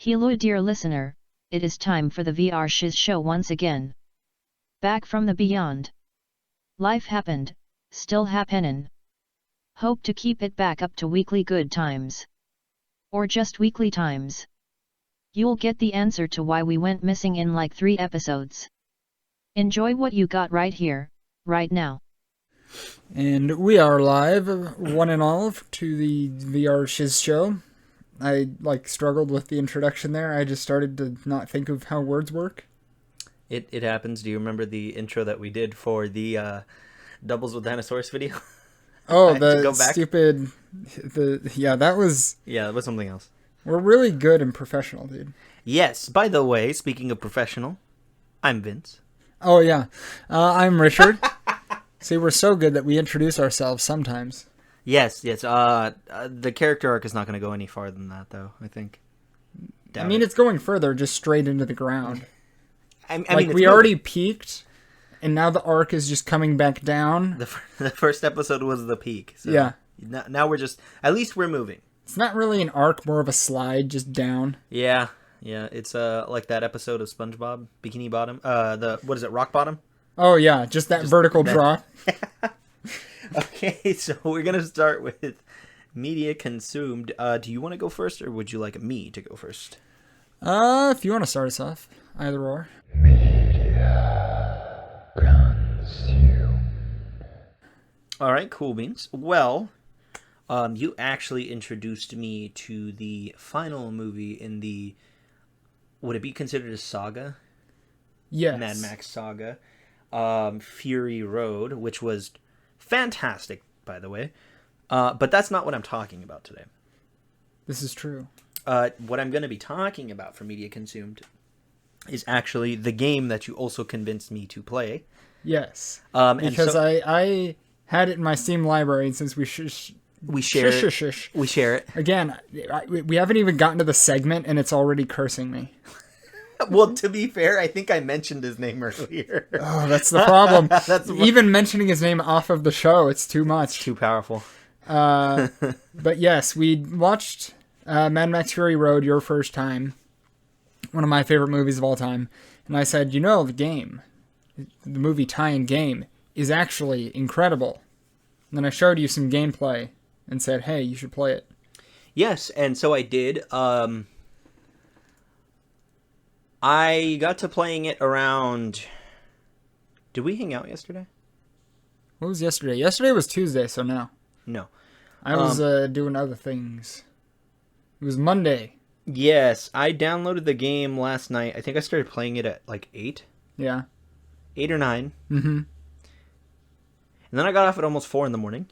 Hello dear listener, it is time for the VR Shiz show once again. Back from the beyond. Life happened, still happenin'. Hope to keep it back up to weekly good times. Or just weekly times. You'll get the answer to why we went missing in like 3 episodes. Enjoy what you got right here, right now. And we are live, one and all, to the VR Shiz show. I struggled with the introduction there. I just started to not think of how words work. It happens. Do you remember the intro that we did for the Doubles with Dinosaurs video? Oh, the stupid... that was... Yeah, that was something else. We're really good and professional, dude. Yes. By the way, speaking of professional, I'm Vince. Oh, yeah. I'm Richard. See, we're so good that we introduce ourselves sometimes. Yes. The character arc is not going to go any farther than that, though, I think. It's going further, just straight into the ground. I mean, we already peaked, and now the arc is just coming back down. The first episode was the peak. So yeah. Now we're just... At least we're moving. It's not really an arc, more of a slide, just down. Yeah. It's like that episode of SpongeBob, Bikini Bottom. What is it, Rock Bottom? Oh, yeah, just vertical drop. Okay, so we're going to start with media consumed. Do you want to go first, or would you like me to go first? If you want to start us off, either or. Media consumed. All right, cool beans. Well, you actually introduced me to the final movie in the... Would it be considered a saga? Yes. Mad Max saga. Fury Road, which was fantastic, by the way. But that's not what I'm talking about today. This is true. What I'm going to be talking about for Media Consumed is actually the game that you also convinced me to play. Yes. Because I had it in my Steam library, and since we share it. Again, we haven't even gotten to the segment, and it's already cursing me. Well, to be fair, I think I mentioned his name earlier. Oh, that's the problem. Even mentioning his name off of the show, it's too much. Too powerful. But yes, we watched Mad Max Fury Road your first time. One of my favorite movies of all time. And I said, the movie tie-in game, is actually incredible. And then I showed you some gameplay and said, hey, you should play it. Yes, and so I did. I got to playing it around... Did we hang out yesterday? What was yesterday? Yesterday was Tuesday, so no. No. I was doing other things. It was Monday. Yes, I downloaded the game last night. I think I started playing it at 8. Yeah. 8 or 9. Mm-hmm. And then I got off at almost 4 in the morning.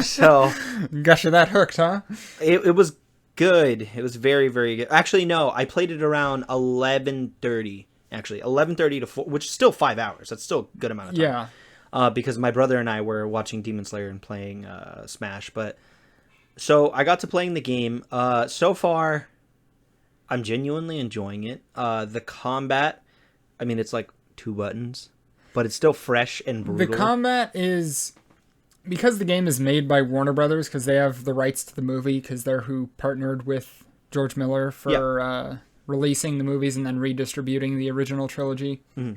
So... Got you that hooked, huh? It was good. It was very, very good. Actually, no. I played it around 11:30. Actually, 11:30 to 4, which is still 5 hours. That's still a good amount of time. Yeah. Because my brother and I were watching Demon Slayer and playing Smash. But so I got to playing the game. So far, I'm genuinely enjoying it. The combat, it's like 2 buttons, but it's still fresh and brutal. The combat is... Because the game is made by Warner Brothers, because they have the rights to the movie, because they're who partnered with George Miller for releasing the movies and then redistributing the original trilogy. Mm-hmm.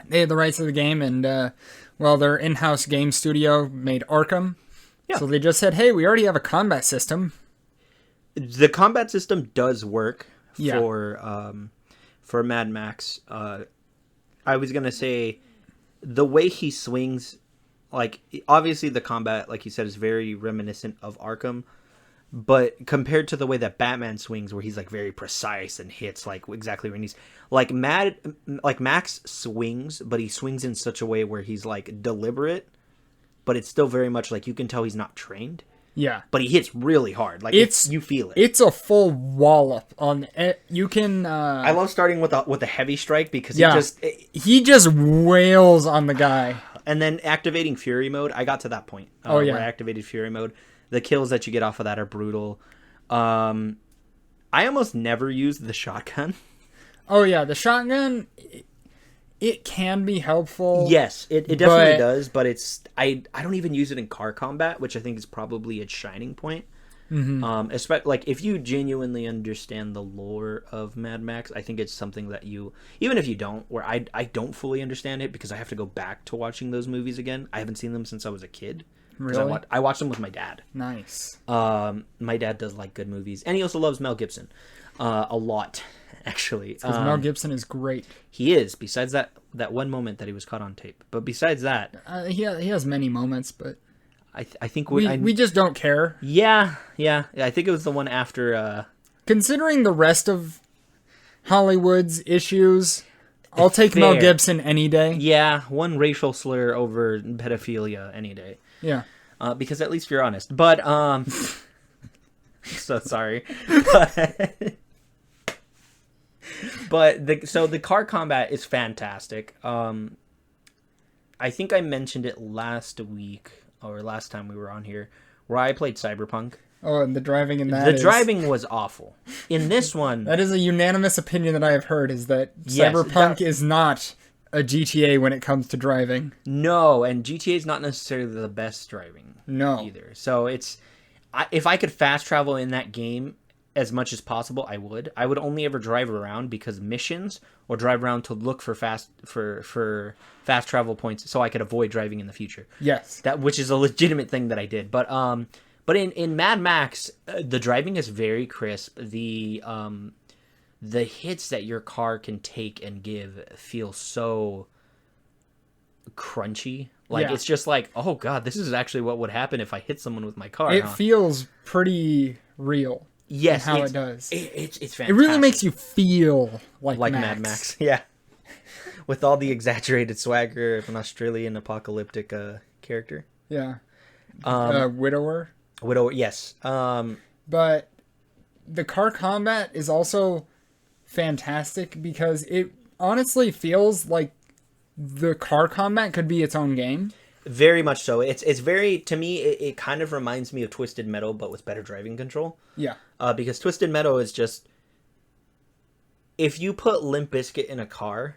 They had the rights to the game, and their in-house game studio made Arkham. Yeah. So they just said, hey, we already have a combat system. The combat system does work for Mad Max. I was going to say, the way he swings... obviously the combat, like you said, is very reminiscent of Arkham, but compared to the way that Batman swings, where he's very precise and hits exactly where he needs, Max swings, but he swings in such a way where he's deliberate, but it's still very much you can tell he's not trained. Yeah, but he hits really hard. You feel it. It's a full wallop on it. You can. I love starting with a heavy strike because he just wails on the guy. And then activating Fury Mode, I got to that point. Where I activated Fury Mode. The kills that you get off of that are brutal. I almost never used the shotgun. Oh, yeah. The shotgun, it can be helpful. Yes, it definitely does. But I don't even use it in car combat, which I think is probably its shining point. Especially like if you genuinely understand the lore of Mad Max, I think it's something that you, even if you don't, where I don't fully understand it because I have to go back to watching those movies again. I haven't seen them since I was a kid. Really? I watched them with my dad. Nice. My dad does like good movies, and he also loves Mel Gibson a lot, actually. Because Mel Gibson is great. He is. Besides that one moment that he was caught on tape, but besides that, he has many moments, but I think we just don't care. Yeah. I think it was the one after. Considering the rest of Hollywood's issues, I'll take fair. Mel Gibson any day. Yeah, one racial slur over pedophilia any day. Yeah. Because at least you're honest. But, so sorry. But the car combat is fantastic. I think I mentioned it last week, or last time we were on here, where I played Cyberpunk. Oh, and the driving in that The driving was awful. In this one... That is a unanimous opinion that I have heard, is that Cyberpunk is not a GTA when it comes to driving. No, and GTA is not necessarily the best driving either. So it's... if I could fast travel in that game as much as possible, I would. I would only ever drive around because missions, or drive around to look for fast travel points so I could avoid driving in the future. Yes. Which is a legitimate thing that I did. But in Mad Max, the driving is very crisp. The hits that your car can take and give feel so crunchy. Like, it's just like, oh god, this is actually what would happen if I hit someone with my car. It feels pretty real. Yes, how it does. It's fantastic. It really makes you feel like Max. Mad Max. Yeah, with all the exaggerated swagger of an Australian apocalyptic character. Yeah, widower. Yes. But the car combat is also fantastic because it honestly feels like the car combat could be its own game. Very much so. It's very, to me, it kind of reminds me of Twisted Metal, but with better driving control. Yeah. Because Twisted Metal is just, if you put Limp Bizkit in a car,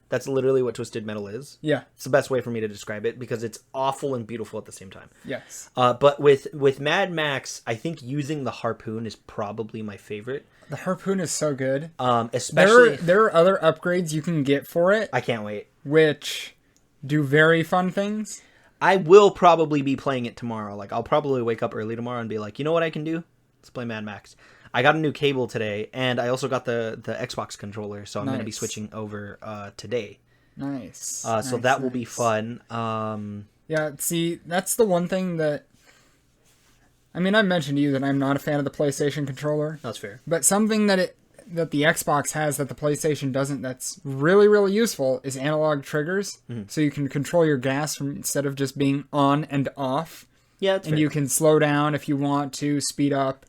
that's literally what Twisted Metal is. Yeah. It's the best way for me to describe it because it's awful and beautiful at the same time. Yes. But with Mad Max, I think using the harpoon is probably my favorite. The harpoon is so good. Especially there are other upgrades you can get for it. I can't wait. Which do very fun things. I will probably be playing it tomorrow. Like, I'll probably wake up early tomorrow and be like, you know what I can do? Let's play Mad Max. I got a new cable today, and I also got the Xbox controller, so I'm going to be switching over today. Nice. So that will be fun. Yeah, see, that's the one thing that... I mean, I mentioned to you that I'm not a fan of the PlayStation controller. That's fair. But something that the Xbox has that the PlayStation doesn't that's really, really useful is analog triggers. Mm-hmm. So you can control your gas instead of just being on and off. Yeah, that's fair. You can slow down if you want to, speed up.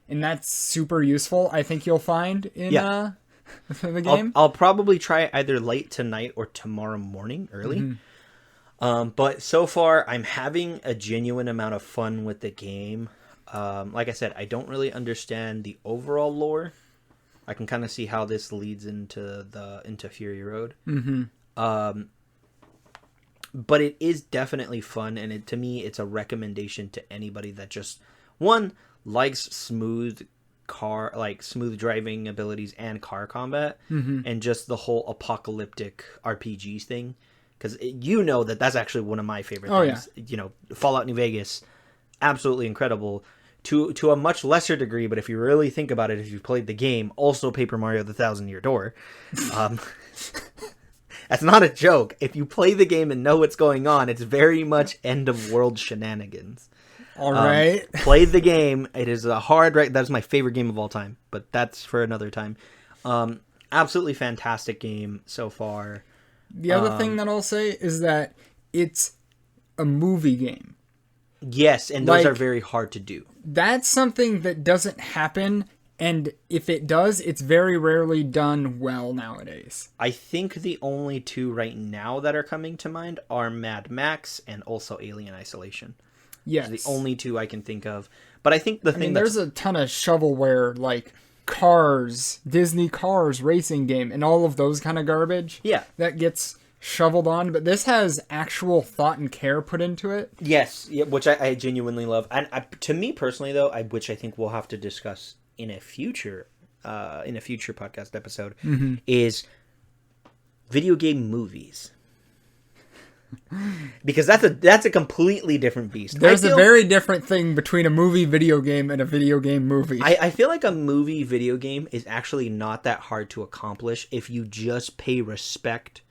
And that's super useful, I think you'll find in the game. I'll probably try it either late tonight or tomorrow morning early. Mm-hmm. But so far, I'm having a genuine amount of fun with the game. Like I said, I don't really understand the overall lore. I can kind of see how this leads into Fury Road. Mm-hmm. But it is definitely fun, and to me, it's a recommendation to anybody that just likes smooth driving abilities and car combat, and just the whole apocalyptic RPG thing. Because that's actually one of my favorite things. Yeah. Fallout New Vegas, absolutely incredible. To a much lesser degree, but if you really think about it, if you've played the game, also Paper Mario: The Thousand Year Door. That's not a joke. If you play the game and know what's going on, it's very much end of world shenanigans. All right. Play the game. It is a hard. That's my favorite game of all time, but that's for another time. Absolutely fantastic game so far. The other thing that I'll say is that it's a movie game. Yes, and those are very hard to do. That's something that doesn't happen, and if it does, it's very rarely done well nowadays. I think the only two right now that are coming to mind are Mad Max and also Alien Isolation. Yes. Those are the only two I can think of. But I think there's a ton of shovelware, like Cars, Disney Cars racing game, and all of those kind of garbage. Yeah. That gets shoveled on, but this has actual thought and care put into it. Yes, yeah, which I genuinely love. And to me personally, though, which I think we'll have to discuss in a future podcast episode, is video game movies. Because that's a completely different beast. There's a very different thing between a movie video game and a video game movie. I feel like a movie video game is actually not that hard to accomplish if you just pay respect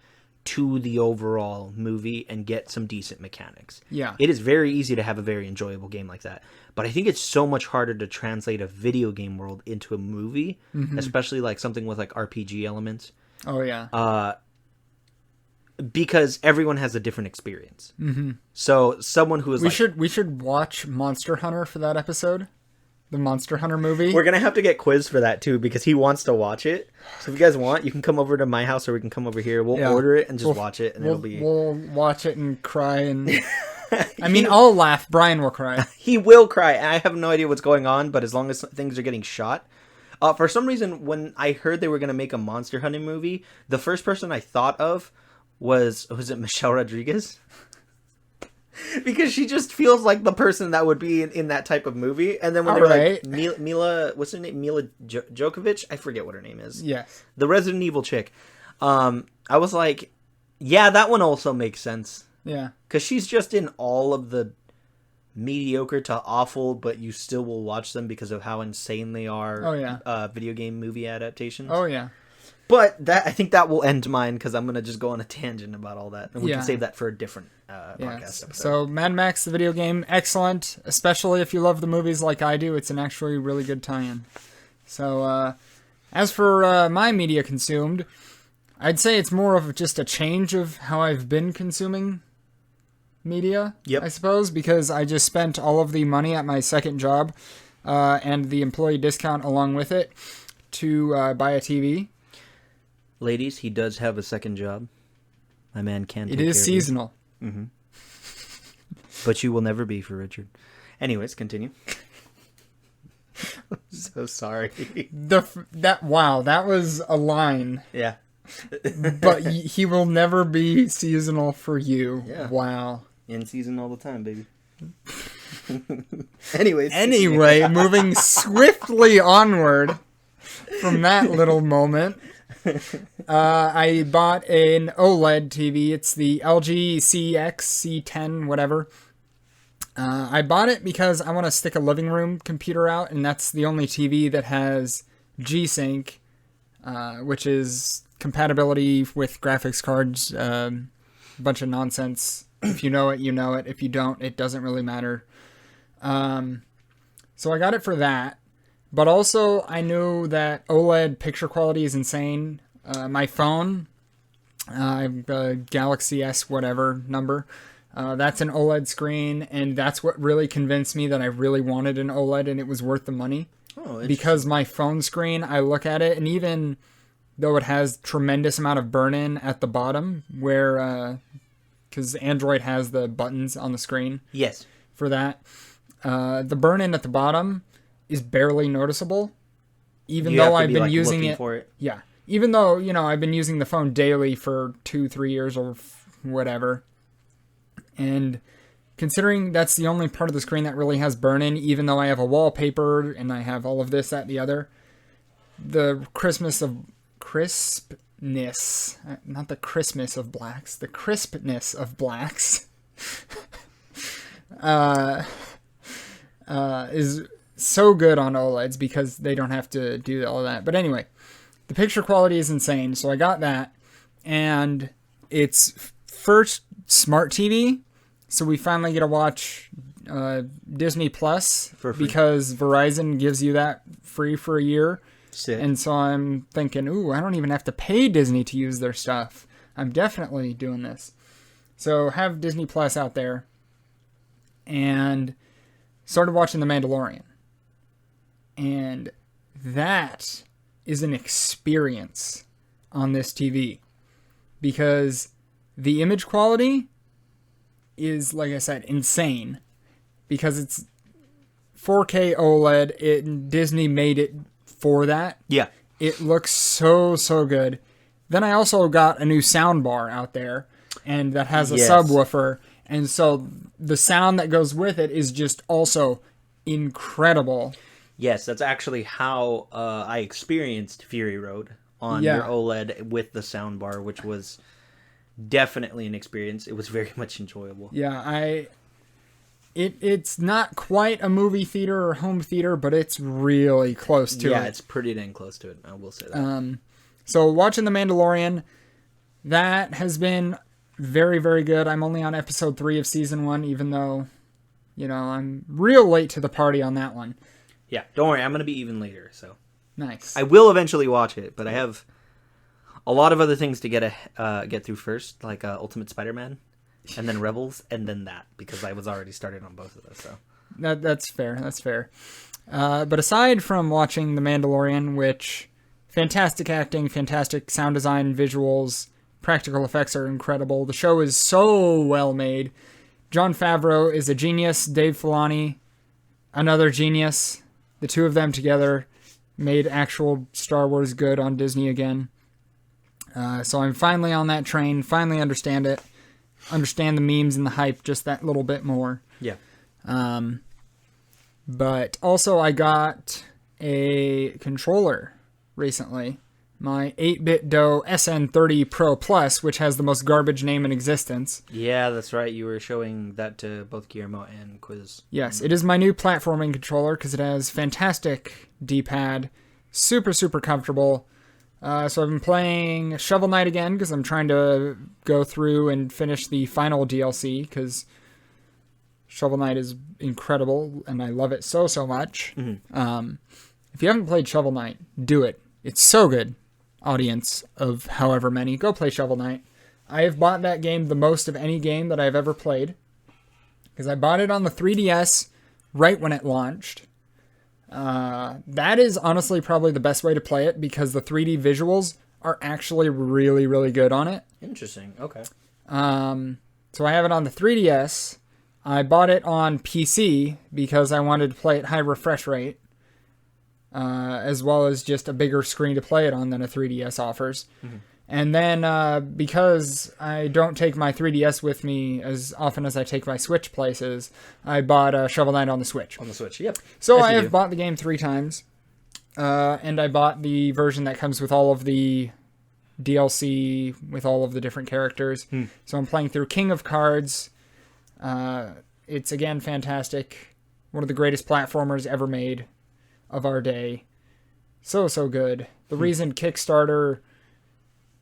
to the overall movie and get some decent mechanics. Yeah. It is very easy to have a very enjoyable game like that. But I think it's so much harder to translate a video game world into a movie, especially like something with like RPG elements. Oh, yeah. Because everyone has a different experience. Mm-hmm. So someone who is we should watch Monster Hunter for that episode, the Monster Hunter movie. We're gonna have to get Quiz for that too because he wants to watch it. So if you guys want, you can come over to my house or we can come over here. We'll order it and just watch it, and we'll watch it and cry and. I mean, I'll laugh. Brian will cry. He will cry. I have no idea what's going on, but as long as things are getting shot. For some reason, when I heard they were gonna make a Monster Hunter movie, the first person I thought of was it Michelle Rodriguez? Because she just feels like the person that would be in that type of movie. And then when they were like Mila, what's her name? Mila Djokovic? I forget what her name is. Yes. The Resident Evil chick. I was like, yeah, that one also makes sense. Yeah. Because she's just in all of the mediocre to awful, but you still will watch them because of how insane they are. Oh, yeah. Video game movie adaptations. Oh, yeah. But I think that will end mine because I'm going to just go on a tangent about all that. And we can save that for a different podcast episode. So Mad Max, the video game, excellent. Especially if you love the movies like I do. It's an actually really good tie-in. So as for my media consumed, I'd say it's more of just a change of how I've been consuming media, I suppose. Because I just spent all of the money at my second job and the employee discount along with it to buy a TV. Ladies, he does have a second job. My man can take It is seasonal. Mm-hmm. But you will never be for Richard. Anyways, continue. I'm so sorry. That was a line. Yeah. But he will never be seasonal for you. Yeah. Wow. In season all the time, baby. Anyways. Anyway, moving swiftly onward from that little moment. I bought an OLED TV. It's the LG C10, whatever. I bought it because I want to stick a living room computer out, and that's the only TV that has G-Sync, which is compatibility with graphics cards. A bunch of nonsense. If you know it, you know it. If you don't, it doesn't really matter. So I got it for that. But also, I knew that OLED picture quality is insane. My phone, I have a Galaxy S whatever number, that's an OLED screen, and that's what really convinced me that I really wanted an OLED and it was worth the money. Oh, because my phone screen, I look at it, and even though it has tremendous amount of burn-in at the bottom, where, because Android has the buttons on the screen. Yes. For that. The burn-in at the bottom is barely noticeable, even though I've been using it for it. Yeah, even though I've been using the phone daily for 2-3 years or whatever, and considering that's the only part of the screen that really has burn-in, even though I have a wallpaper and I have all of this, that, and the other, the crispness, not the Christmas of blacks, the crispness of blacks, is so good on OLEDs because they don't have to do all that. But anyway, the picture quality is insane. So I got that, and it's first smart TV. So we finally get to watch Disney Plus because Verizon gives you that free for a year. Sick. And so I'm thinking, I don't even have to pay Disney to use their stuff. I'm definitely doing this. So have Disney Plus out there, and started watching The Mandalorian. And that is an experience on this TV because the image quality is, like I said, insane because it's 4K OLED. Disney made it for that. Yeah. It looks so good. Then I also got a new sound bar out there, and that has a Yes. subwoofer, and so the sound that goes with it is just also incredible. Yes, that's actually how I experienced Fury Road on your OLED with the soundbar, which was definitely an experience. It was very much enjoyable. Yeah, it's not quite a movie theater or home theater, but it's really close to it. Yeah, it's pretty dang close to it. I will say that. So watching The Mandalorian, that has been very, very good. I'm only on episode 3 of season 1, even though, I'm real late to the party on that one. Yeah, don't worry. I'm going to be even later, so. Nice. I will eventually watch it, but I have a lot of other things to get through first, like Ultimate Spider-Man, and then Rebels, and then that, because I was already started on both of those. So that's fair. That's fair. But aside from watching The Mandalorian, which fantastic acting, fantastic sound design, visuals, practical effects are incredible. The show is so well made. Jon Favreau is a genius. Dave Filoni, another genius. The two of them together made actual Star Wars good on Disney again. So I'm finally on that train, finally understand it. Understand the memes and the hype just that little bit more. yeah. But also I got a controller recently. My 8-bit DOE SN30 Pro Plus, which has the most garbage name in existence. Yeah, that's right. You were showing that to both Guillermo and Quiz. Yes, it is my new platforming controller because it has fantastic D-pad, super, super comfortable. So I've been playing Shovel Knight again because I'm trying to go through and finish the final DLC because Shovel Knight is incredible and I love it so, so much. Mm-hmm. If you haven't played Shovel Knight, do it. It's so good. Audience of however many, go play Shovel Knight. I have bought that game the most of any game that I've ever played because I bought it on the 3DS right when it launched. That is honestly probably the best way to play it because the 3D visuals are actually really, really good on it. Interesting. Okay. So I have it on the 3DS. I bought it on PC because I wanted to play at high refresh rate. As well as just a bigger screen to play it on than a 3DS offers. Mm-hmm. And then because I don't take my 3DS with me as often as I take my Switch places, I bought Shovel Knight on the Switch. On the Switch, yep. So I have bought the game 3 times. And I bought the version that comes with all of the DLC with all of the different characters. So I'm playing through King of Cards. It's again fantastic. One of the greatest platformers ever made of our day. So good. The reason Kickstarter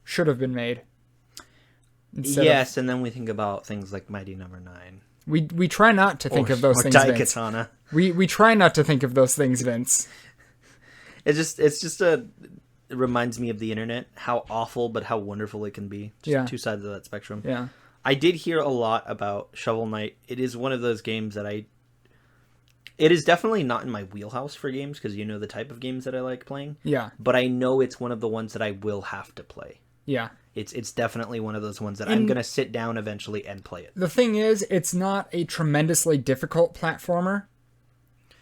should have been made. Yes, and then we think about things like Mighty Number 9. We try not to think of those things, Vince. Daikatana. We try not to think of those things, Vince. It reminds me of the internet, how awful but how wonderful it can be. Just two sides of that spectrum. Yeah. I did hear a lot about Shovel Knight. It is one of those games that it is definitely not in my wheelhouse for games because you know the type of games that I like playing. Yeah. But I know it's one of the ones that I will have to play. Yeah. It's definitely one of those ones that I'm going to sit down eventually and play it. The thing is, it's not a tremendously difficult platformer.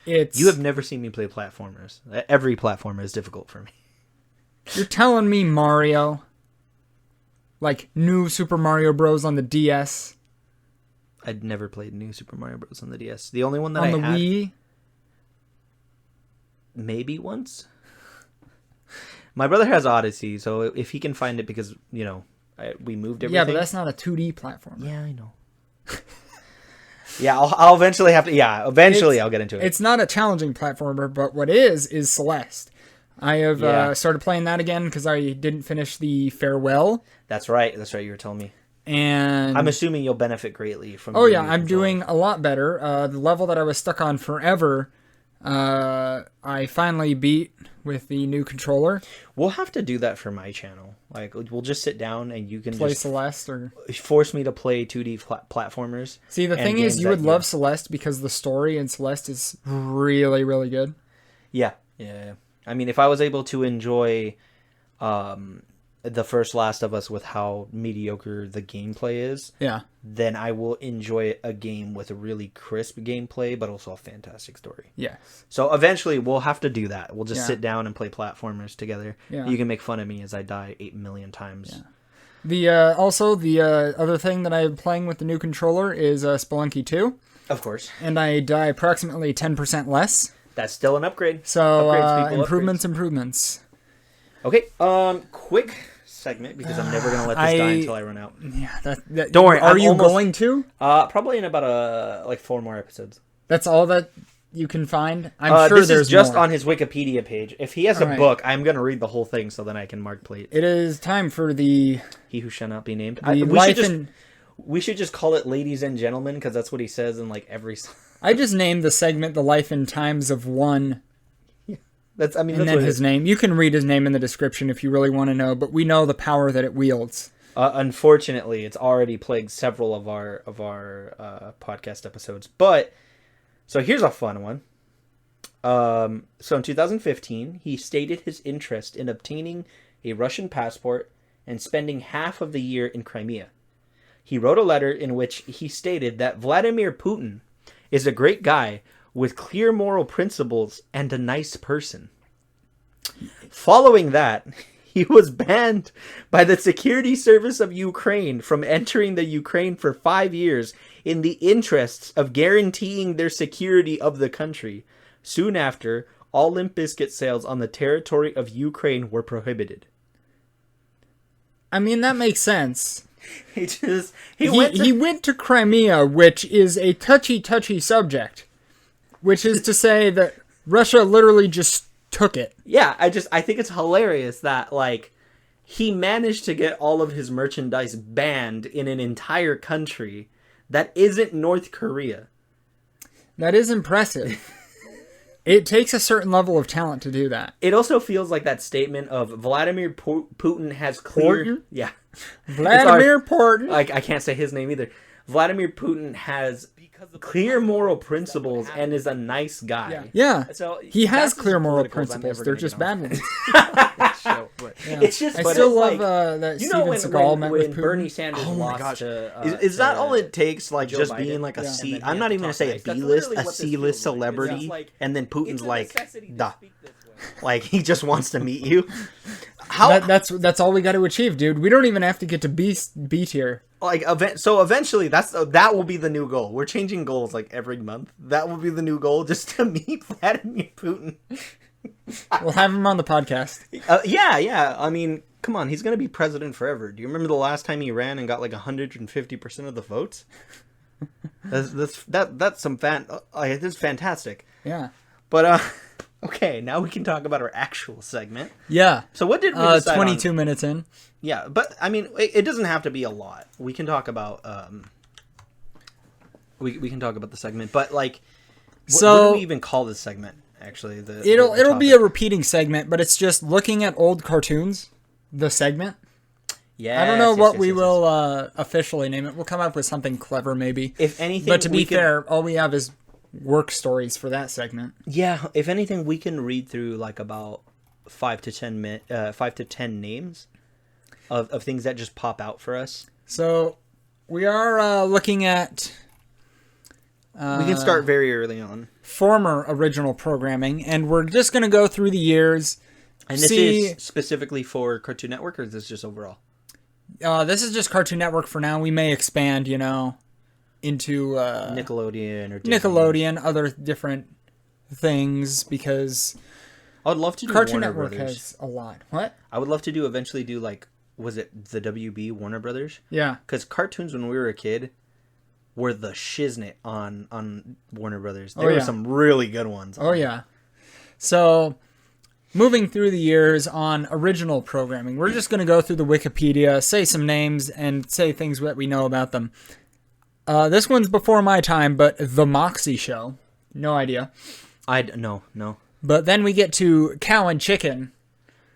You have never seen me play platformers. Every platformer is difficult for me. You're telling me Mario? Like New Super Mario Bros. On the DS? I'd never played New Super Mario Bros. On the DS. The only one that on I the had... Wii? Maybe once? My brother has Odyssey, so if he can find it because, we moved everything. Yeah, but that's not a 2D platform. Yeah, I know. Yeah, I'll eventually have to... Yeah, eventually I'll get into it. It's not a challenging platformer, but what is Celeste. I have started playing that again because I didn't finish the Farewell. That's right. You were telling me. And I'm assuming you'll benefit greatly from... Oh, yeah, I'm doing a lot better. The level that I was stuck on forever, I finally beat with the new controller. We'll have to do that for my channel. Like, we'll just sit down and you can play just Celeste or force me to play 2D platformers. See, the thing is, you would love Celeste because the story in Celeste is really, really good. Yeah. I mean, if I was able to enjoy the first Last of Us with how mediocre the gameplay is, then I will enjoy a game with a really crisp gameplay, but also a fantastic story. Yes. So eventually we'll have to do that. We'll just sit down and play platformers together. Yeah. You can make fun of me as I die 8 million times. Yeah. The other thing that I'm playing with the new controller is Spelunky 2. Of course. And I die approximately 10% less. That's still an upgrade. So improvements. Okay, quick segment because I'm never gonna let this die until I run out. Yeah, don't worry. Are you going to? Probably in about 4 more episodes. That's all that you can find. I'm sure this there's is just more. On his Wikipedia page. If he has a book, I'm gonna read the whole thing so then I can mark plate. It is time for the He Who Shall Not Be Named. We should just call it Ladies and Gentlemen because that's what he says in like every song. I just named the segment "The Life and Times of One." That's then his name. You can read his name in the description if you really want to know, but we know the power that it wields. Unfortunately, it's already plagued several of our podcast episodes. But so here's a fun one. So in 2015, he stated his interest in obtaining a Russian passport and spending half of the year in Crimea. He wrote a letter in which he stated that Vladimir Putin is a great guy with clear moral principles and a nice person. Following that, he was banned by the Security Service of Ukraine from entering the Ukraine for 5 years in the interests of guaranteeing their security of the country. Soon after, all Limp Bizkit sales on the territory of Ukraine were prohibited. I mean, that makes sense. He went to Crimea, which is a touchy subject. Which is to say that Russia literally just took it. Yeah, I think it's hilarious that, like, he managed to get all of his merchandise banned in an entire country that isn't North Korea. That is impressive. It takes a certain level of talent to do that. It also feels like that statement of Vladimir Putin has clear... Putin? Yeah. Vladimir Putin. I can't say his name either. Vladimir Putin has clear moral principles and is a nice guy. Yeah. So he has clear moral principles. They're just bad ones. It's just. I still love that. You know when Bernie Sanders oh lost to. Is that all it takes? Like Joe just Biden? Being like a C. I'm not even gonna say a B-list, a C-list celebrity, and then Putin's like, duh. Like he just wants to meet you. That's all we got to achieve, dude. We don't even have to get to B tier. Like so eventually that will be the new goal. We're changing goals like every month. That will be the new goal, just to meet Vladimir Putin. We'll have him on the podcast. Yeah. I mean, come on, he's gonna be president forever. Do you remember the last time he ran and got like 150% of the votes? That's some that's fantastic. Yeah. But okay, now we can talk about our actual segment. Yeah. So what did we decide 22 minutes in. Yeah, but I mean, it doesn't have to be a lot. We can talk about we can talk about the segment, but like, what do we even call this segment? Actually, it'll be a repeating segment, but it's just looking at old cartoons. The segment. Yeah. I don't know what we will officially name it. We'll come up with something clever, maybe. If anything, but to be fair, all we have is work stories for that segment. Yeah, if anything, we can read through like about 5 to 10 names of things that just pop out for us. So we are looking at. We can start very early on. Former original programming, and we're just going to go through the years. And this is specifically for Cartoon Network, or is this just overall? This is just Cartoon Network for now. We may expand, into Nickelodeon or Disney. Nickelodeon, other different things, because I would love to do Cartoon Warner Network Brothers. has a lot. What? I would love to eventually do like, was it the WB Warner Brothers? Yeah. Because cartoons when we were a kid were the shiznit on Warner Brothers. There were some really good ones. Oh yeah. So moving through the years on original programming, we're just going to go through the Wikipedia, say some names, and say things that we know about them. This one's before my time, but The Moxie Show. No idea. No. But then we get to Cow and Chicken.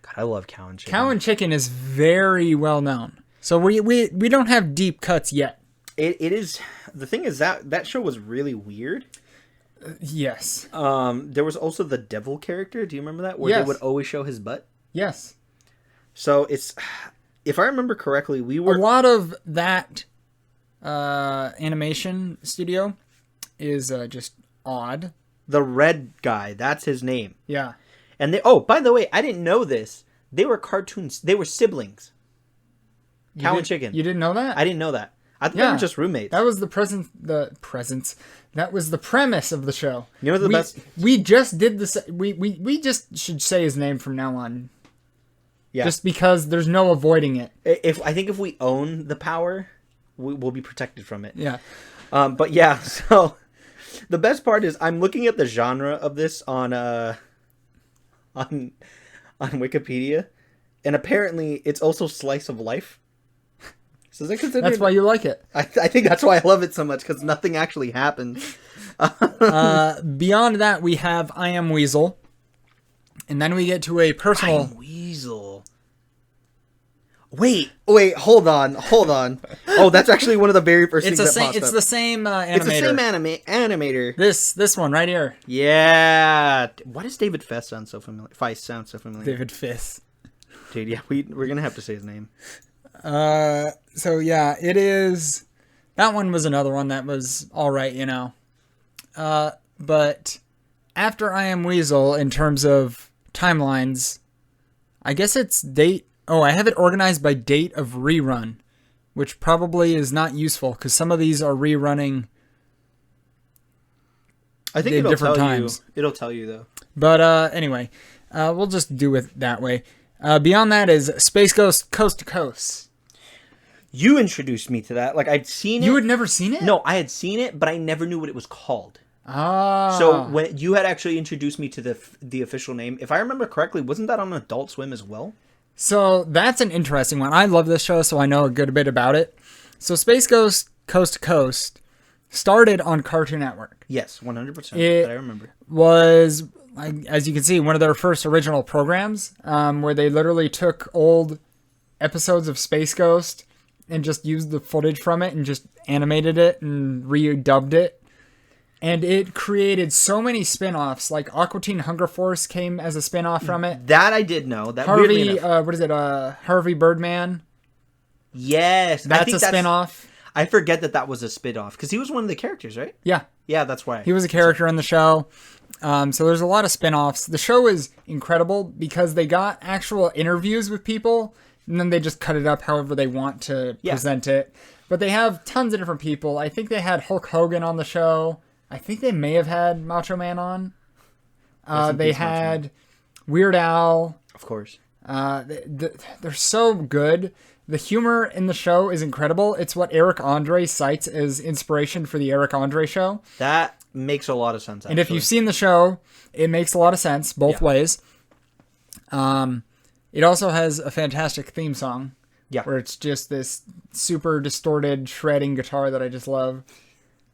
God, I love Cow and Chicken. Cow and Chicken is very well known. So we don't have deep cuts yet. It is. The thing is that show was really weird. Yes. There was also the devil character. Do you remember that? Where they would always show his butt? Yes. So it's if I remember correctly, we A were... lot of that animation studio is just odd. The red guy, that's his name. Yeah. And they... Oh, by the way, I didn't know this. They were cartoons. They were siblings. Cow and chicken. You didn't know that? I didn't know that. I thought they were just roommates. That was the presence. That was the premise of the show. You know the best... We just did this. We just should say his name from now on. Yeah. Just because there's no avoiding it. I think if we own the power, we'll be protected from it. Yeah. But yeah, so the best part is I'm looking at the genre of this on Wikipedia, and apparently it's also slice of life. So that's why you like it. I think that's why I love it so much, because nothing actually happens. Beyond that, we have I Am Weasel. And then we get to a personal... I Am Weasel. Wait, hold on. Oh, that's actually one of the very first things that popped up. It's the same animator. It's the same animator. This one right here. Yeah. Why does David Fest sound so familiar? David Fest. Dude, yeah, we're going to have to say his name. So yeah, it is... That one was another one that was alright, you know. But after I Am Weasel, in terms of timelines, I guess it's date... Oh, I have it organized by date of rerun, which probably is not useful, because some of these are rerunning I think at different times. It'll tell you, though. But anyway, we'll just do it that way. Beyond that is Space Ghost Coast to Coast. You introduced me to that. Like, I'd seen it. You had never seen it? No, I had seen it, but I never knew what it was called. Ah. So when you had actually introduced me to the official name, if I remember correctly, wasn't that on Adult Swim as well? So that's an interesting one. I love this show, so I know a good bit about it. So Space Ghost Coast to Coast started on Cartoon Network. Yes, 100%. It I remember. Was, as you can see, one of their first original programs, where they literally took old episodes of Space Ghost and just used the footage from it and just animated it and redubbed it. And it created so many spin-offs, like Aqua Teen Hunger Force came as a spin-off from it. That I did know. That Harvey, what is it? Harvey Birdman. Yes. That's a spin-off. I forget that was a spin-off, because he was one of the characters, right? Yeah. Yeah, that's right. He was a character in the show. So there's a lot of spin-offs. The show is incredible because they got actual interviews with people, and then they just cut it up however they want to present it. But they have tons of different people. I think they had Hulk Hogan on the show. I think they may have had Macho Man on. They had Weird Al. Of course. They're so good. The humor in the show is incredible. It's what Eric Andre cites as inspiration for the Eric Andre show. That makes a lot of sense, actually. And if you've seen the show, it makes a lot of sense both ways. It also has a fantastic theme song. Yeah. Where it's just this super distorted shredding guitar that I just love.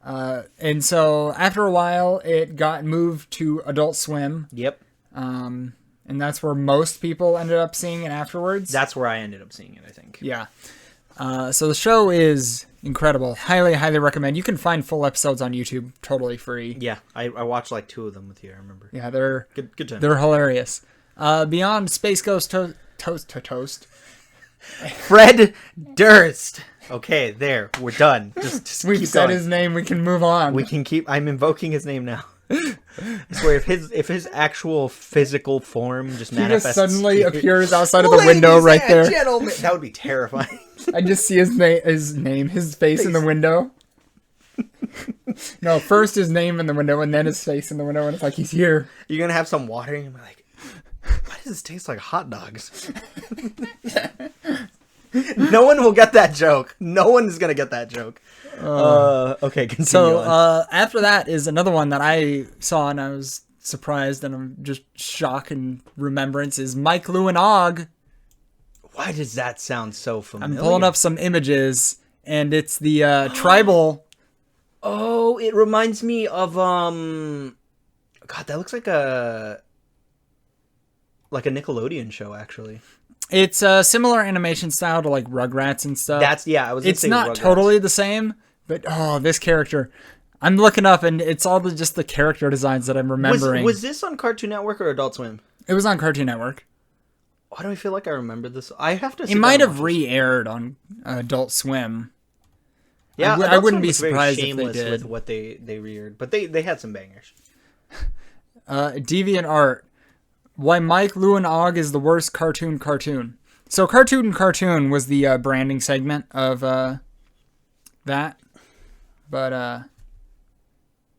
And so after a while, it got moved to Adult Swim. Yep. And that's where most people ended up seeing it afterwards. That's where I ended up seeing it, I think. Yeah. So the show is incredible. Highly, highly recommend. You can find full episodes on YouTube totally free. Yeah, I watched like 2 of them with you, I remember. Yeah, they're good time. They're hilarious. Beyond Space Ghost Toast. Fred Durst. Okay, there. We're done. Just We've keep said going. his name. We can move on. We can keep... I'm invoking his name now. I swear, if his actual physical form just manifests... He just suddenly appears outside of the window right there. Gentlemen. That would be terrifying. I just see his face in the window. No, first his name in the window and then his face in the window, and it's like he's here. You're going to have some water and you're like, why does this taste like hot dogs? No one will get that joke. No one is going to get that joke. Okay, continue So, after that is another one that I saw and I was surprised and I'm just shocked and remembrance is Mike, Lou, and Og. Why does that sound so familiar? I'm pulling up some images and it's the tribal... Oh, it reminds me of, God, that looks like a Nickelodeon show, actually. It's a similar animation style to like Rugrats and stuff. It's not Rugrats. Totally the same, but this character. I'm looking up and it's all just the character designs that I'm remembering. Was this on Cartoon Network or Adult Swim? It was on Cartoon Network. Why do I feel like I remember this? I have to. It might have re-aired on Adult Swim. Yeah, I wouldn't be surprised if they did. With what they re-aired, but they had some bangers. Deviant Art. Why Mike, Lou, and Og is the worst cartoon. So Cartoon was the branding segment of that. But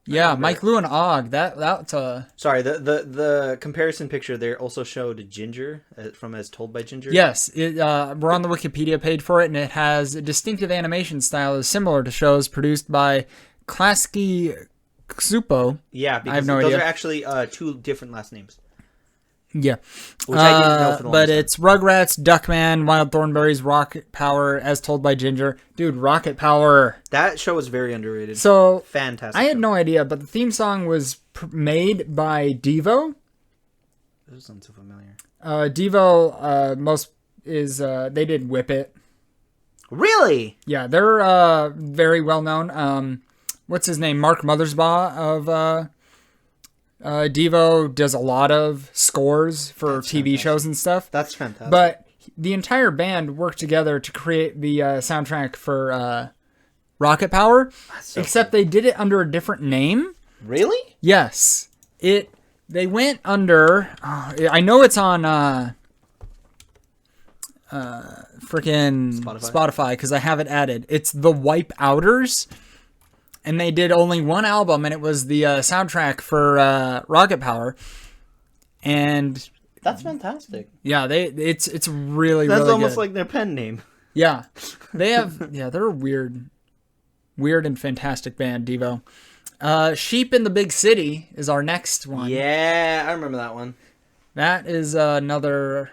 yeah, Mike, Lou, and Og. That's Sorry, the comparison picture there also showed Ginger from As Told by Ginger. Yes, we're on the Wikipedia page for it, and it has a distinctive animation style is similar to shows produced by Klasky Csupo. Yeah, because I have no those idea. are actually two different last names. Yeah. Which I didn't know for the but longest it's Rugrats, Duckman, Wild Thornberrys, Rocket Power, As Told by Ginger. Dude, Rocket Power. That show was very underrated. So, fantastic. I had no idea, but the theme song was made by Devo. This sounds so familiar. Devo, they did Whip It. Really? Yeah, they're very well known. What's his name? Mark Mothersbaugh of Devo does a lot of scores for TV shows and stuff. That's fantastic. But the entire band worked together to create the soundtrack for Rocket Power, except they did it under a different name. Really? Yes. They went under... I know it's on freaking Spotify because I have it added. It's The Wipe Outers. And they did only one album, and it was the soundtrack for Rocket Power. And that's fantastic. Yeah, it's really that's really almost good. like their pen name. Yeah, they're a weird and fantastic band, Devo. Sheep in the Big City is our next one. Yeah, I remember that one. That is another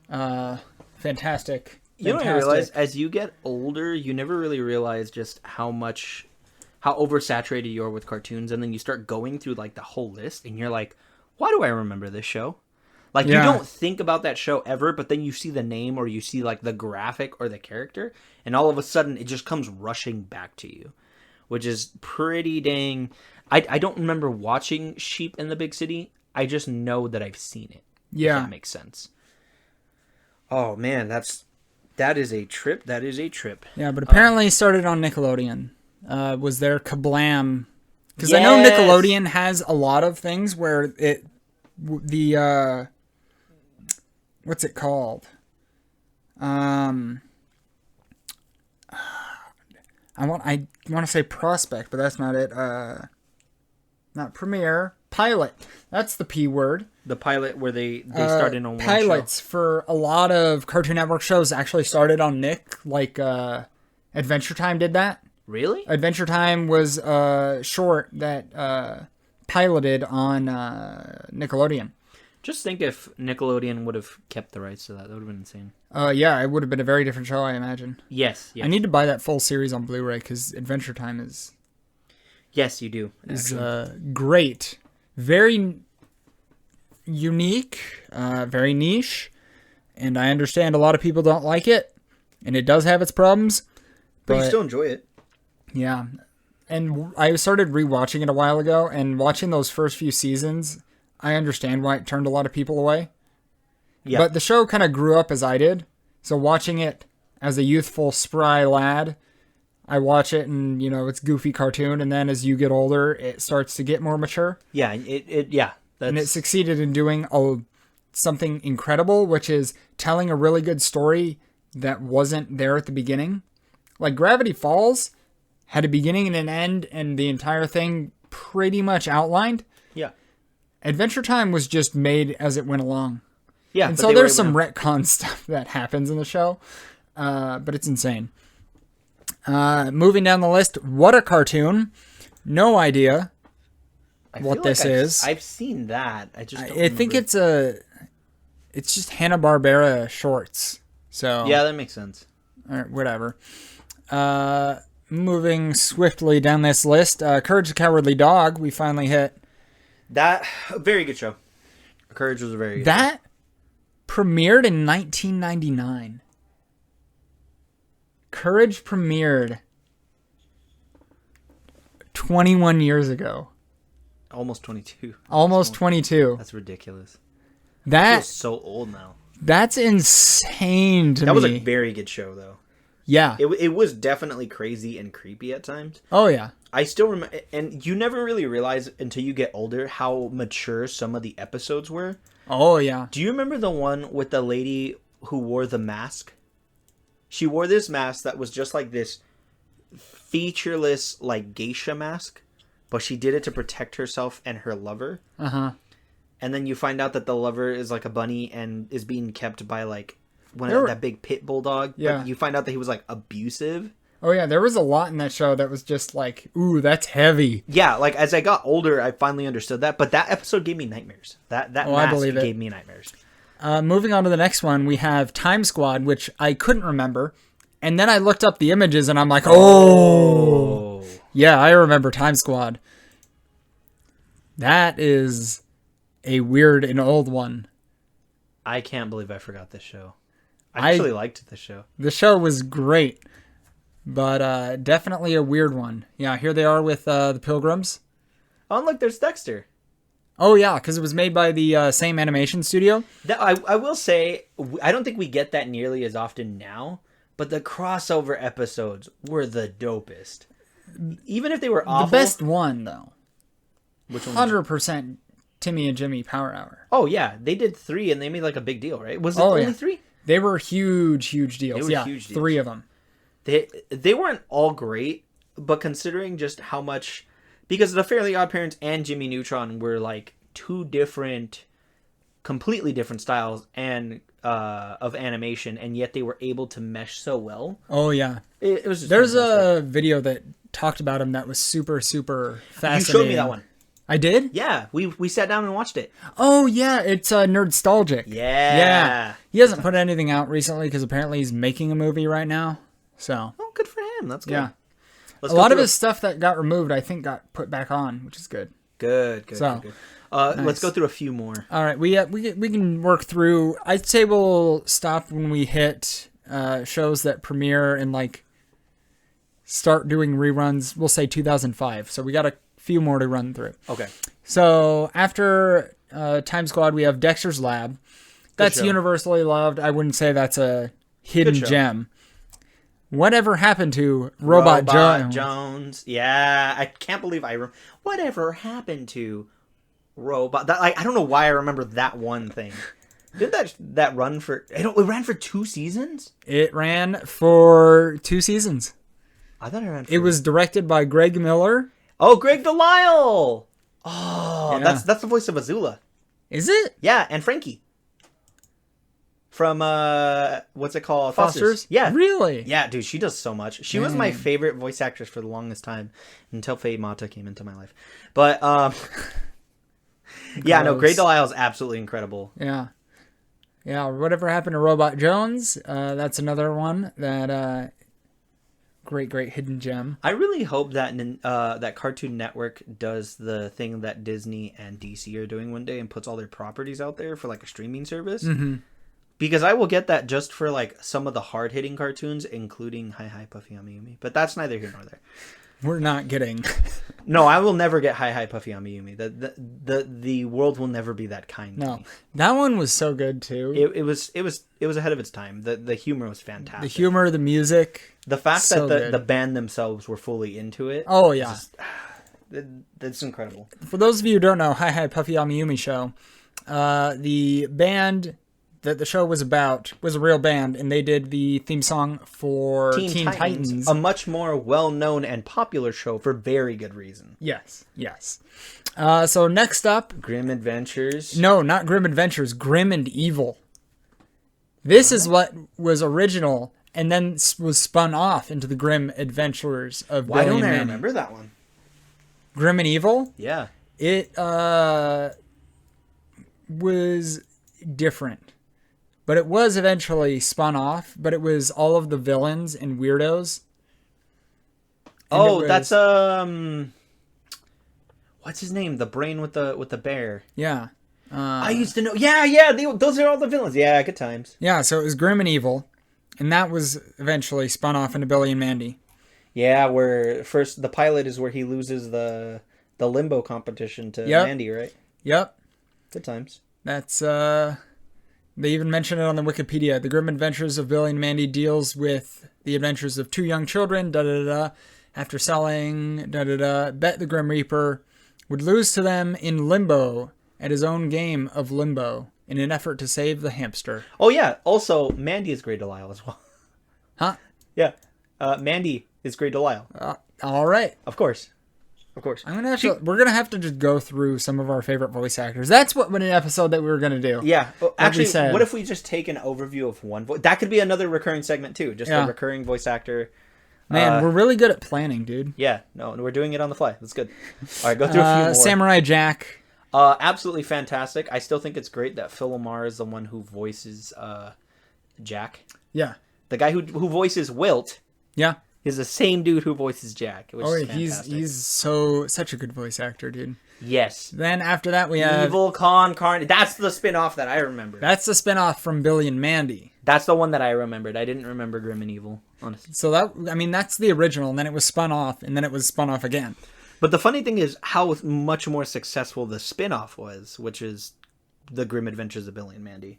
fantastic. You know what I realize? As you get older, you never really realize just how oversaturated you are with cartoons, and then you start going through like the whole list, and you're like, why do I remember this show? Like, you don't think about that show ever, but then you see the name or you see like the graphic or the character, and all of a sudden it just comes rushing back to you, which is pretty dang. I don't remember watching Sheep in the Big City. I just know that I've seen it. Yeah. If that makes sense. Oh man, that is a trip. That is a trip. Yeah, but apparently it started on Nickelodeon. Was there Kablam? Because I know Nickelodeon has a lot of things where what's it called? I want to say Prospect, but that's not it. Not Premiere. Pilot. That's the P word. The pilot where they started on one pilots show. For a lot of Cartoon Network shows actually started on Nick, like Adventure Time did that. Really? Adventure Time was a short that piloted on Nickelodeon. Just think if Nickelodeon would have kept the rights to that. That would have been insane. Yeah, it would have been a very different show, I imagine. Yes. I need to buy that full series on Blu-ray because Adventure Time is... Yes, you do. Is great. Very unique, very niche, and I understand a lot of people don't like it, and it does have its problems. But you still enjoy it. Yeah. And I started rewatching it a while ago, and watching those first few seasons, I understand why it turned a lot of people away. Yeah. But the show kind of grew up as I did, so watching it as a youthful, spry lad, I watch it and, it's goofy cartoon, and then as you get older, it starts to get more mature. Yeah, and it succeeded in doing something incredible, which is telling a really good story that wasn't there at the beginning. Like Gravity Falls had a beginning and an end, and the entire thing pretty much outlined. Yeah. Adventure Time was just made as it went along. Yeah. And so there's some retcon stuff that happens in the show, but it's insane. Moving down the list, what a cartoon. No idea what this is. I've seen that. I just don't I think it's just Hanna-Barbera shorts. So yeah, that makes sense. Or whatever. Moving swiftly down this list, Courage the Cowardly Dog, we finally hit. That, a very good show. Courage was a very good show. Premiered in 1999. Courage premiered 21 years ago. Almost 22. Almost 22. That's ridiculous. That feels so old now. That's insane to me. That was a very good show, though. Yeah. It was definitely crazy and creepy at times. Oh, yeah. I still remember, and you never really realize until you get older how mature some of the episodes were. Oh, yeah. Do you remember the one with the lady who wore the mask? She wore this mask that was just like this featureless, like, geisha mask, but she did it to protect herself and her lover. Uh-huh. And then you find out that the lover is like a bunny and is being kept by like that big pit bulldog. Yeah. But you find out that he was like abusive. Oh yeah, there was a lot in that show that was just like, ooh, that's heavy. Yeah, like as I got older, I finally understood that. But that episode gave me nightmares. That mask gave me nightmares. Moving on to the next one, we have Time Squad, which I couldn't remember. And then I looked up the images and I'm like, oh. Yeah, I remember Time Squad. That is a weird and old one. I can't believe I forgot this show. I actually liked this show. The show was great, but definitely a weird one. Yeah, here they are with the Pilgrims. Oh, and look, there's Dexter. Oh, yeah, because it was made by the same animation studio. I will say, I don't think we get that nearly as often now, but the crossover episodes were the dopest. Even if they were awful. The best one, though. Which one? 100% Timmy and Jimmy Power Hour. Oh, yeah. They did 3 and they made like a big deal, right? Was it only 3? They were huge deals. They were huge deals. 3 of them. They weren't all great, but considering just how much... Because The Fairly Odd Parents and Jimmy Neutron were like 2 different, completely different styles and of animation, and yet they were able to mesh so well. Oh, yeah. It was just There's fantastic. a video that talked about him that was super fascinating. You showed me that one. I did? Yeah, we sat down and watched it. Oh, yeah, it's Nerdstalgic. Yeah. He hasn't put anything out recently because apparently he's making a movie right now. So. Oh, good for him. That's good. Yeah. Let's a lot of his stuff that got removed, I think, got put back on, which is good. Good. So, good. nice. Let's go through a few more. All right, we can work through. I'd say we'll stop when we hit shows that premiere and like start doing reruns. We'll say 2005. So we got a few more to run through. Okay. So after Time Squad, we have Dexter's Lab. That's universally loved. I wouldn't say that's a hidden gem. Whatever happened to Robot Jones? Yeah, I can't believe whatever happened to Robot? I don't know why I remember that one thing. Did that run for? It ran for 2 seasons. It ran for 2 seasons. I thought it ran. It was directed by Greg Miller. Oh, Greg Delisle. Oh, yeah. That's the voice of Azula. Is it? Yeah, and Frankie. From what's it called? Foster's? Yeah. Really? Yeah, dude, she does so much. She was my favorite voice actress for the longest time until Faye Mata came into my life. But yeah, no, Greg Delisle is absolutely incredible. Yeah. Yeah, whatever happened to Robot Jones? That's another one that great hidden gem. I really hope that that Cartoon Network does the thing that Disney and DC are doing one day and puts all their properties out there for like a streaming service. Mm-hmm. Because I will get that just for like some of the hard-hitting cartoons, including Hi Hi Puffy Yumi. But that's neither here nor there. We're not getting. No, I will never get Hi Hi Puffy Yumi. The world will never be that kind. No, to me. that one was so good too. It was ahead of its time. The humor was fantastic. The humor, the music, the fact that the band themselves were fully into it. Oh yeah, that's incredible. For those of you who don't know, Hi Hi Puffy Yumi show, the band that the show was about was a real band, and they did the theme song for Teen Titans, a much more well-known and popular show for very good reason. Yes. So next up, Grim Adventures. No, not Grim Adventures. Grim and Evil. This is what was original, and then was spun off into the Grim Adventures of Billy and Mandy. Why don't I remember that one? Grim and Evil? Yeah. It was different. But it was eventually spun off, but it was all of the villains and weirdos. And that's what's his name? The brain with the bear. Yeah. I used to know. Yeah, those are all the villains. Yeah, good times. Yeah, so it was Grim and Evil, and that was eventually spun off into Billy and Mandy. Yeah, where first the pilot is where he loses the limbo competition to Mandy, right? Yep. Good times. That's They even mention it on the Wikipedia. The Grim Adventures of Billy and Mandy deals with the adventures of two young children, da-da-da-da. After selling, da-da-da, Bet the Grim Reaper would lose to them in limbo at his own game of limbo in an effort to save the hamster. Oh, yeah. Also, Mandy is Grey Delisle as well. Huh? Yeah. Mandy is Grey Delisle. All right. Of course. We're going to have to just go through some of our favorite voice actors. That's what an episode that we were going to do. Yeah. Actually, what if we just take an overview of one voice? That could be another recurring segment, too. Just a recurring voice actor. Man, we're really good at planning, dude. Yeah. No, we're doing it on the fly. That's good. All right, go through a few more. Samurai Jack. Absolutely fantastic. I still think it's great that Phil LaMarr is the one who voices Jack. Yeah. The guy who voices Wilt. Yeah. Is the same dude who voices Jack. Which is fantastic. He's such a good voice actor, dude. Yes. Then after that we have Evil Con Carnage. That's the spin-off that I remember. That's the spin-off from Billy and Mandy. That's the one that I remembered. I didn't remember Grim and Evil, honestly. So that's the original, and then it was spun off, and then it was spun off again. But the funny thing is how much more successful the spin-off was, which is The Grim Adventures of Billy and Mandy.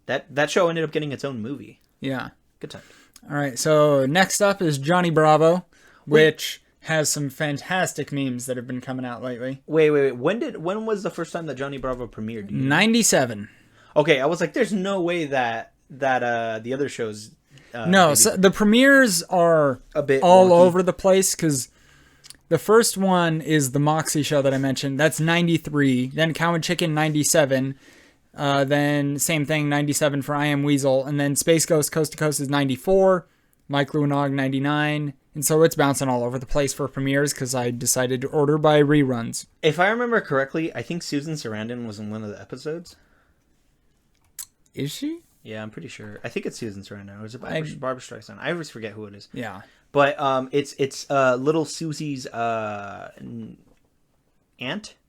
That show ended up getting its own movie. Yeah. Good time. All right, so next up is Johnny Bravo, which has some fantastic memes that have been coming out lately. Wait. When was the first time that Johnny Bravo premiered? 97. Okay, I was like, there's no way that the other shows... no, so the premieres are a bit all wonky. over the place, because the first one is the Moxie show that I mentioned. That's 93. Then Cow and Chicken, 97. Then same thing, 97 for I Am Weasel. And then Space Ghost Coast to Coast is 94. Mike Lunog, 99. And so it's bouncing all over the place for premieres because I decided to order by reruns. If I remember correctly, I think Susan Sarandon was in one of the episodes. Is she? Yeah, I'm pretty sure. I think it's Susan Sarandon. Or is it Barbara Streisand? I always forget who it is. Yeah. But it's little Susie's aunt,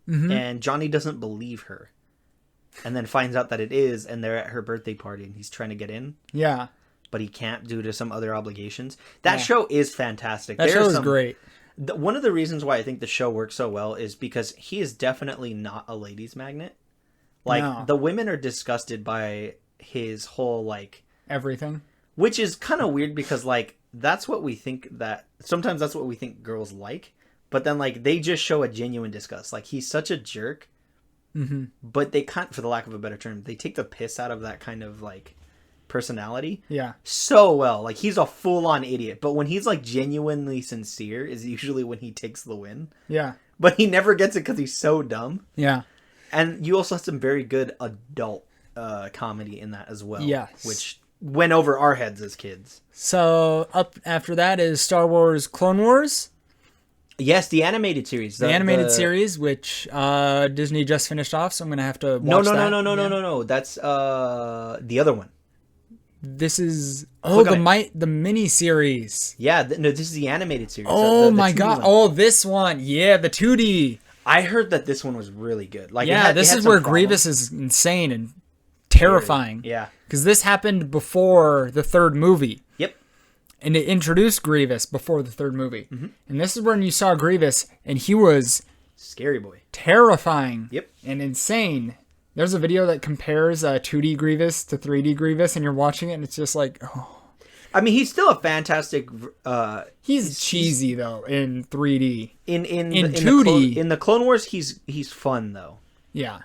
and Johnny doesn't believe her. And then finds out that it is, and they're at her birthday party, and he's trying to get in. Yeah. But he can't due to some other obligations. That show is fantastic. That show is great. One of the reasons why I think the show works so well is because he is definitely not a ladies' magnet. Like, the women are disgusted by his whole, like... everything. Which is kind of weird because, like, that's what we think that... Sometimes that's what we think girls like. But then, like, they just show a genuine disgust. Like, he's such a jerk. Mm-hmm. But they can't, for the lack of a better term, they take the piss out of that kind of, like, personality. Yeah. So well. Like, he's a full-on idiot. But when he's, like, genuinely sincere is usually when he takes the win. Yeah. But he never gets it because he's so dumb. Yeah. And you also have some very good adult comedy in that as well. Yes. Which went over our heads as kids. So, up after that is Star Wars Clone Wars. Yes, the animated series. The animated series, which Disney just finished off, so I'm going to have to watch that. No. That's the other one. This is... the mini-series. Yeah, this is the animated series. Oh, the my 2D God. one. Oh, this one. Yeah, the 2D. I heard that this one was really good. Like, this is where Grievous is insane and terrifying. Yeah. Because this happened before the third movie. Yep. And it introduced Grievous before the third movie. Mm-hmm. And this is when you saw Grievous, and he was... scary boy. Terrifying. Yep. And insane. There's a video that compares 2D Grievous to 3D Grievous, and you're watching it, and it's just like, oh. I mean, he's still a fantastic... he's cheesy, though, in 3D. In 2D... in the Clone Wars, he's fun, though. Yeah.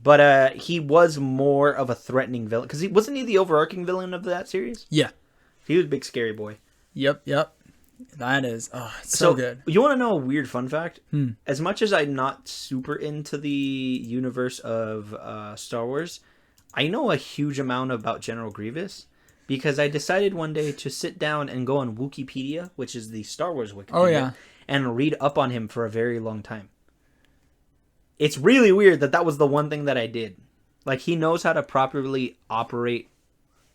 But he was more of a threatening villain. Because wasn't he the overarching villain of that series? Yeah. He was a big scary boy. Yep. That is... oh, it's so good. You want to know a weird fun fact? As much as I'm not super into the universe of Star Wars, I know a huge amount about General Grievous. Because I decided one day to sit down and go on Wikipedia, which is the Star Wars Wikipedia, and read up on him for a very long time. It's really weird that was the one thing that I did. Like, he knows how to properly operate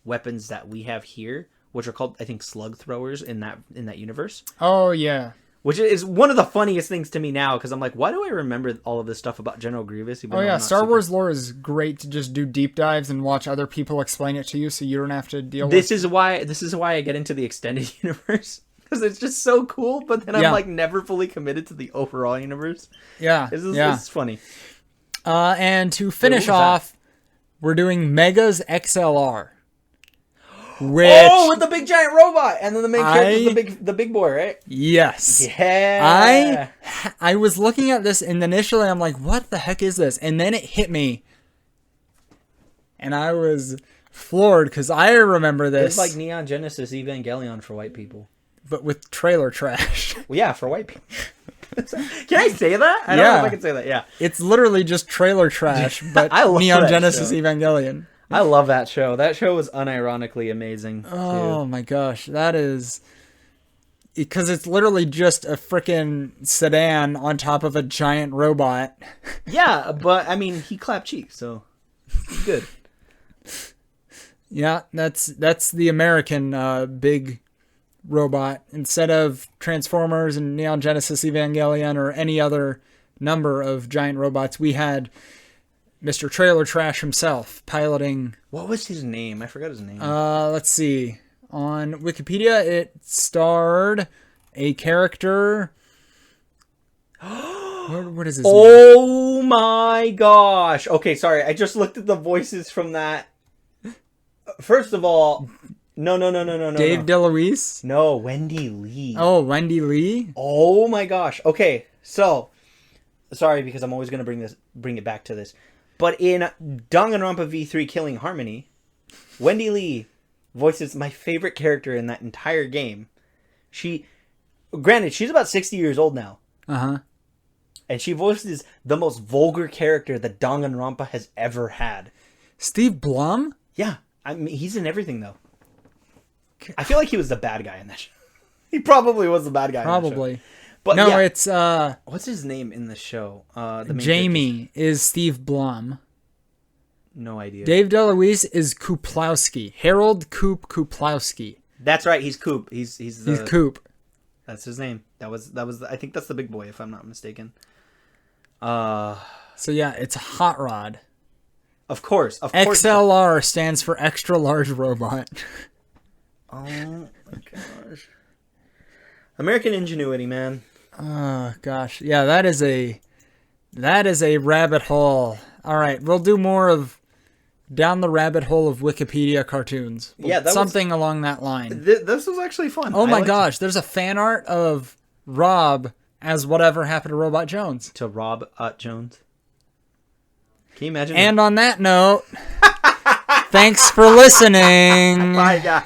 weapons that we have here, which are called, I think, slug throwers in that universe. Oh, yeah. Which is one of the funniest things to me now, because I'm like, why do I remember all of this stuff about General Grievous? Oh, yeah, Star Wars lore is great to just do deep dives and watch other people explain it to you so you don't have to deal with it. This is why I get into the extended universe, because it's just so cool, but then I'm like never fully committed to the overall universe. Yeah, This is funny. And to finish off, we're doing Megas XLR. Which with the big giant robot, and then the main character's the big boy, right? Yes. Yeah. I was looking at this, and initially I'm like, what the heck is this? And then it hit me. And I was floored, because I remember this. It's like Neon Genesis Evangelion for white people. But with trailer trash. Well, yeah, for white people. Can I say that? I don't know if I can say that, yeah. It's literally just trailer trash, but Neon Genesis Evangelion. I love that show. That show was unironically amazing. Oh my gosh, that is... Because it's literally just a freaking sedan on top of a giant robot. Yeah, but, I mean, he clapped cheeks, so he's good. Yeah, that's the American big robot. Instead of Transformers and Neon Genesis Evangelion or any other number of giant robots, we had Mr. Trailer Trash himself piloting... What was his name? I forgot his name. Let's see. On Wikipedia, it starred a character... What is his name? Oh my gosh. Okay, sorry. I just looked at the voices from that. First of all... No. Dave DeLuise? No, Wendy Lee. Oh, Wendy Lee? Oh my gosh. Okay, so... Sorry, because I'm always going to bring it back to this. But in Danganronpa V3 Killing Harmony, Wendy Lee voices my favorite character in that entire game. Granted, she's about 60 years old now. Uh-huh. And she voices the most vulgar character that Danganronpa has ever had. Steve Blum? Yeah. I mean, he's in everything, though. I feel like he was the bad guy in that show. He probably was the bad guy in that show. Probably. But no, yeah. It's... What's his name in the show? Jamie is Steve Blum. No idea. Dave DeLuise is Kuplowski. Harold Kuplowski. That's right. He's Coop. He's Coop. That's his name. That was. I think that's the big boy, if I'm not mistaken. So yeah, it's Hot Rod. Of course. XLR stands for extra large robot. Oh my gosh. American ingenuity, man. Oh gosh, yeah, that is a rabbit hole. All right, we'll do more of down the rabbit hole of Wikipedia cartoons. Something along that line. This was actually fun. Oh my gosh, there's a fan art of Rob as Whatever Happened to Robot Jones. To Rob Jones. Can you imagine? And on that note, thanks for listening. Bye, guys.